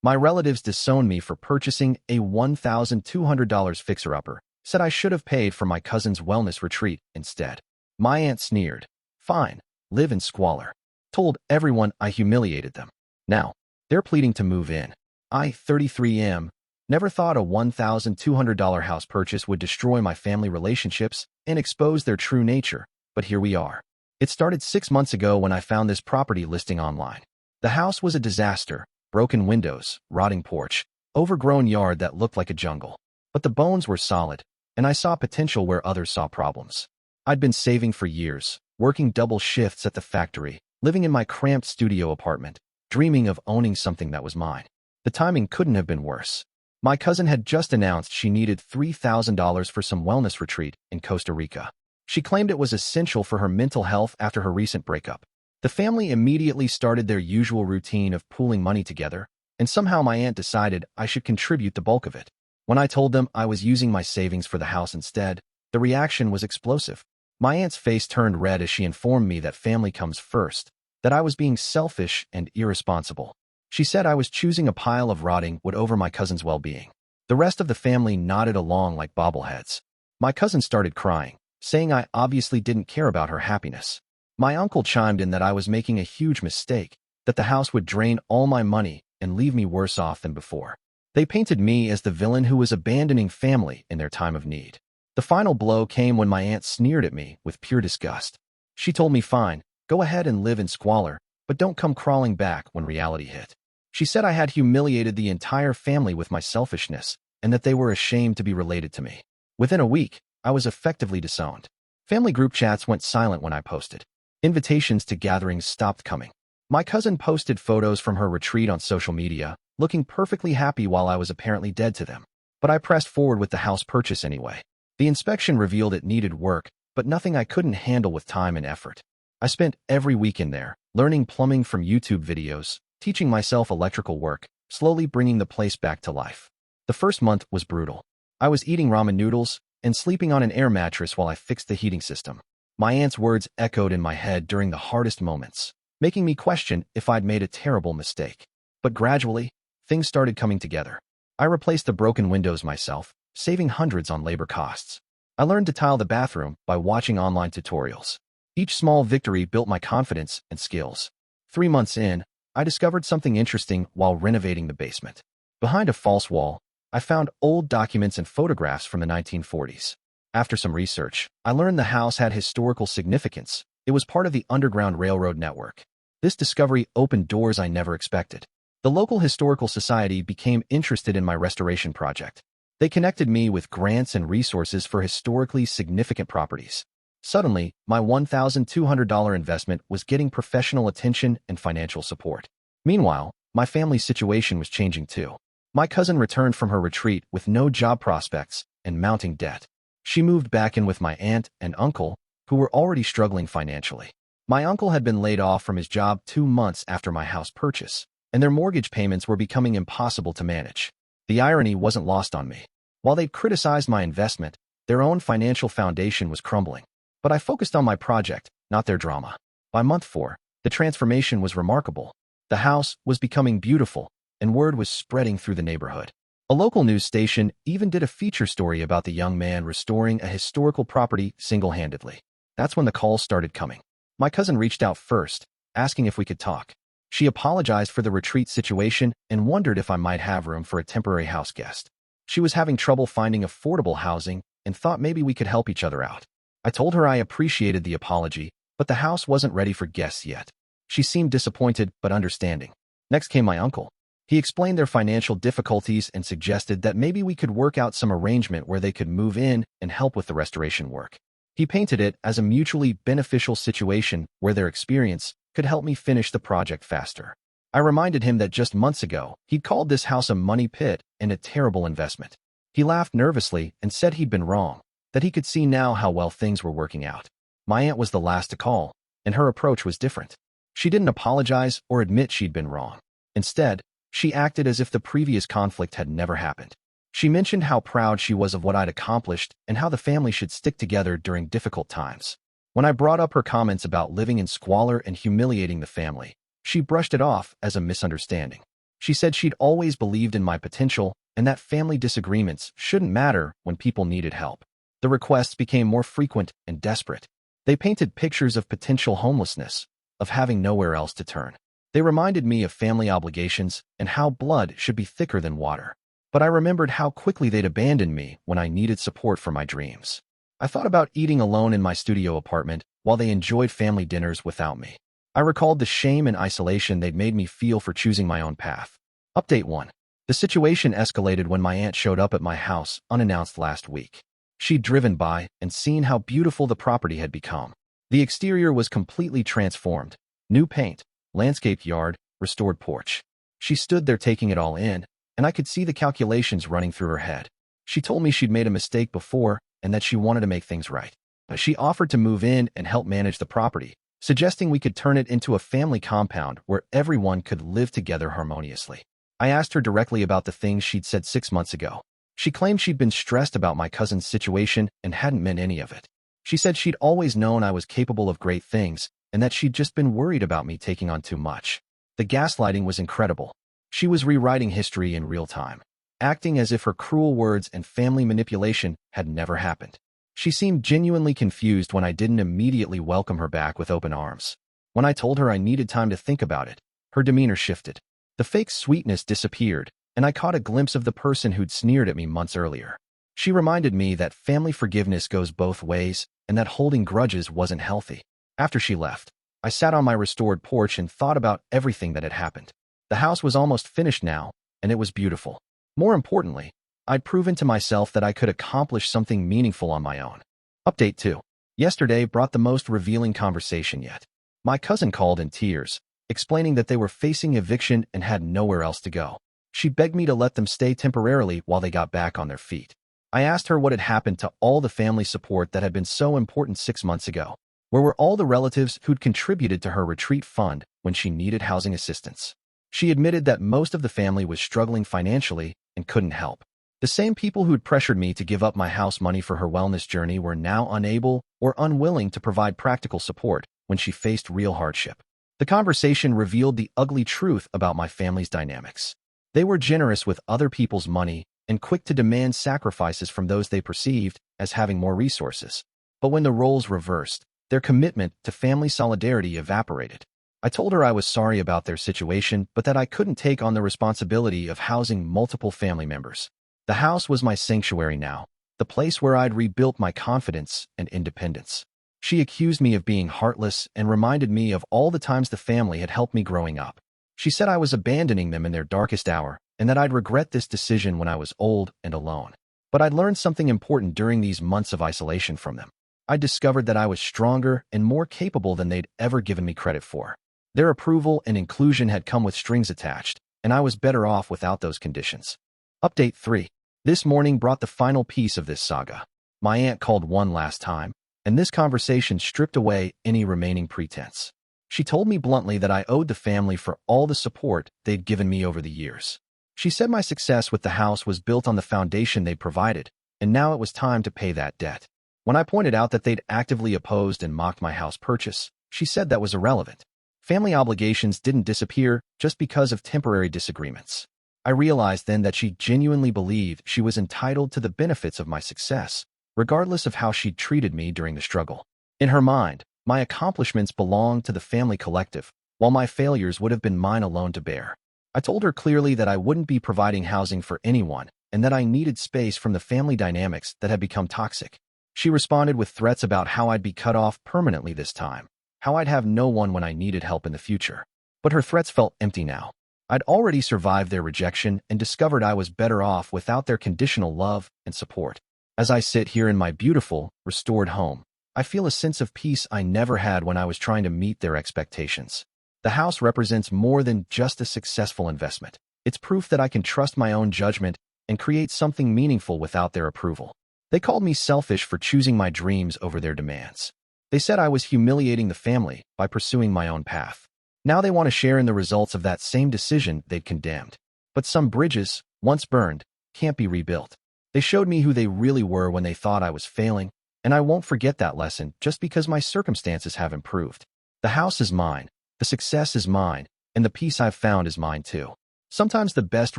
My relatives disowned me for purchasing a $1,200 fixer-upper, said I should have paid for my cousin's wellness retreat instead. My aunt sneered. Fine, live in squalor. Told everyone I humiliated them. Now, they're pleading to move in. I, 33 am, never thought a $1,200 house purchase would destroy my family relationships and expose their true nature, but here we are. It started 6 months ago when I found this property listing online. The house was a disaster, broken windows, rotting porch, overgrown yard that looked like a jungle. But the bones were solid, and I saw potential where others saw problems. I'd been saving for years, working double shifts at the factory, living in my cramped studio apartment, dreaming of owning something that was mine. The timing couldn't have been worse. My cousin had just announced she needed $3,000 for some wellness retreat in Costa Rica. She claimed it was essential for her mental health after her recent breakup. The family immediately started their usual routine of pooling money together, and somehow my aunt decided I should contribute the bulk of it. When I told them I was using my savings for the house instead, the reaction was explosive. My aunt's face turned red as she informed me that family comes first, that I was being selfish and irresponsible. She said I was choosing a pile of rotting wood over my cousin's well-being. The rest of the family nodded along like bobbleheads. My cousin started crying, saying I obviously didn't care about her happiness. My uncle chimed in that I was making a huge mistake, that the house would drain all my money and leave me worse off than before. They painted me as the villain who was abandoning family in their time of need. The final blow came when my aunt sneered at me with pure disgust. She told me, fine, go ahead and live in squalor, but don't come crawling back when reality hit. She said I had humiliated the entire family with my selfishness, and that they were ashamed to be related to me. Within a week, I was effectively disowned. Family group chats went silent when I posted. Invitations to gatherings stopped coming. My cousin posted photos from her retreat on social media, looking perfectly happy while I was apparently dead to them. But I pressed forward with the house purchase anyway. The inspection revealed it needed work, but nothing I couldn't handle with time and effort. I spent every weekend there, learning plumbing from YouTube videos, teaching myself electrical work, slowly bringing the place back to life. The first month was brutal. I was eating ramen noodles and sleeping on an air mattress while I fixed the heating system. My aunt's words echoed in my head during the hardest moments, making me question if I'd made a terrible mistake. But gradually, things started coming together. I replaced the broken windows myself, saving hundreds on labor costs. I learned to tile the bathroom by watching online tutorials. Each small victory built my confidence and skills. 3 months in, I discovered something interesting while renovating the basement. Behind a false wall, I found old documents and photographs from the 1940s. After some research, I learned the house had historical significance. It was part of the Underground Railroad network. This discovery opened doors I never expected. The local historical society became interested in my restoration project. They connected me with grants and resources for historically significant properties. Suddenly, my $1,200 investment was getting professional attention and financial support. Meanwhile, my family's situation was changing too. My cousin returned from her retreat with no job prospects and mounting debt. She moved back in with my aunt and uncle, who were already struggling financially. My uncle had been laid off from his job 2 months after my house purchase, and their mortgage payments were becoming impossible to manage. The irony wasn't lost on me. While they'd criticized my investment, their own financial foundation was crumbling. But I focused on my project, not their drama. By month 4, the transformation was remarkable. The house was becoming beautiful, and word was spreading through the neighborhood. A local news station even did a feature story about the young man restoring a historical property single-handedly. That's when the calls started coming. My cousin reached out first, asking if we could talk. She apologized for the retreat situation and wondered if I might have room for a temporary house guest. She was having trouble finding affordable housing and thought maybe we could help each other out. I told her I appreciated the apology, but the house wasn't ready for guests yet. She seemed disappointed but understanding. Next came my uncle. He explained their financial difficulties and suggested that maybe we could work out some arrangement where they could move in and help with the restoration work. He painted it as a mutually beneficial situation where their experience could help me finish the project faster. I reminded him that just months ago, he'd called this house a money pit and a terrible investment. He laughed nervously and said he'd been wrong, that he could see now how well things were working out. My aunt was the last to call, and her approach was different. She didn't apologize or admit she'd been wrong. Instead, she acted as if the previous conflict had never happened. She mentioned how proud she was of what I'd accomplished and how the family should stick together during difficult times. When I brought up her comments about living in squalor and humiliating the family, she brushed it off as a misunderstanding. She said she'd always believed in my potential and that family disagreements shouldn't matter when people needed help. The requests became more frequent and desperate. They painted pictures of potential homelessness, of having nowhere else to turn. They reminded me of family obligations and how blood should be thicker than water. But I remembered how quickly they'd abandoned me when I needed support for my dreams. I thought about eating alone in my studio apartment while they enjoyed family dinners without me. I recalled the shame and isolation they'd made me feel for choosing my own path. Update 1. The situation escalated when my aunt showed up at my house unannounced last week. She'd driven by and seen how beautiful the property had become. The exterior was completely transformed. New paint, landscaped yard, restored porch. She stood there taking it all in, and I could see the calculations running through her head. She told me she'd made a mistake before and that she wanted to make things right. She offered to move in and help manage the property, suggesting we could turn it into a family compound where everyone could live together harmoniously. I asked her directly about the things she'd said 6 months ago. She claimed she'd been stressed about my cousin's situation and hadn't meant any of it. She said she'd always known I was capable of great things and that she'd just been worried about me taking on too much. The gaslighting was incredible. She was rewriting history in real time, acting as if her cruel words and family manipulation had never happened. She seemed genuinely confused when I didn't immediately welcome her back with open arms. When I told her I needed time to think about it, her demeanor shifted. The fake sweetness disappeared, and I caught a glimpse of the person who'd sneered at me months earlier. She reminded me that family forgiveness goes both ways and that holding grudges wasn't healthy. After she left, I sat on my restored porch and thought about everything that had happened. The house was almost finished now, and it was beautiful. More importantly, I'd proven to myself that I could accomplish something meaningful on my own. Update 2. Yesterday brought the most revealing conversation yet. My cousin called in tears, explaining that they were facing eviction and had nowhere else to go. She begged me to let them stay temporarily while they got back on their feet. I asked her what had happened to all the family support that had been so important 6 months ago. Where were all the relatives who'd contributed to her retreat fund when she needed housing assistance? She admitted that most of the family was struggling financially and couldn't help. The same people who'd pressured me to give up my house money for her wellness journey were now unable or unwilling to provide practical support when she faced real hardship. The conversation revealed the ugly truth about my family's dynamics. They were generous with other people's money and quick to demand sacrifices from those they perceived as having more resources. But when the roles reversed, their commitment to family solidarity evaporated. I told her I was sorry about their situation, but that I couldn't take on the responsibility of housing multiple family members. The house was my sanctuary now, the place where I'd rebuilt my confidence and independence. She accused me of being heartless and reminded me of all the times the family had helped me growing up. She said I was abandoning them in their darkest hour and that I'd regret this decision when I was old and alone. But I'd learned something important during these months of isolation from them. I discovered that I was stronger and more capable than they'd ever given me credit for. Their approval and inclusion had come with strings attached, and I was better off without those conditions. Update 3. This morning brought the final piece of this saga. My aunt called one last time, and this conversation stripped away any remaining pretense. She told me bluntly that I owed the family for all the support they'd given me over the years. She said my success with the house was built on the foundation they'd provided, and now it was time to pay that debt. When I pointed out that they'd actively opposed and mocked my house purchase, she said that was irrelevant. Family obligations didn't disappear just because of temporary disagreements. I realized then that she genuinely believed she was entitled to the benefits of my success, regardless of how she'd treated me during the struggle. In her mind, my accomplishments belonged to the family collective, while my failures would have been mine alone to bear. I told her clearly that I wouldn't be providing housing for anyone and that I needed space from the family dynamics that had become toxic. She responded with threats about how I'd be cut off permanently this time, how I'd have no one when I needed help in the future. But her threats felt empty now. I'd already survived their rejection and discovered I was better off without their conditional love and support. As I sit here in my beautiful, restored home, I feel a sense of peace I never had when I was trying to meet their expectations. The house represents more than just a successful investment. It's proof that I can trust my own judgment and create something meaningful without their approval. They called me selfish for choosing my dreams over their demands. They said I was humiliating the family by pursuing my own path. Now they want to share in the results of that same decision they'd condemned. But some bridges, once burned, can't be rebuilt. They showed me who they really were when they thought I was failing, and I won't forget that lesson just because my circumstances have improved. The house is mine, the success is mine, and the peace I've found is mine too. Sometimes the best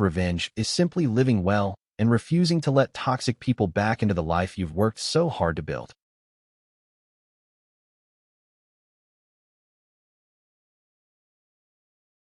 revenge is simply living well and refusing to let toxic people back into the life you've worked so hard to build.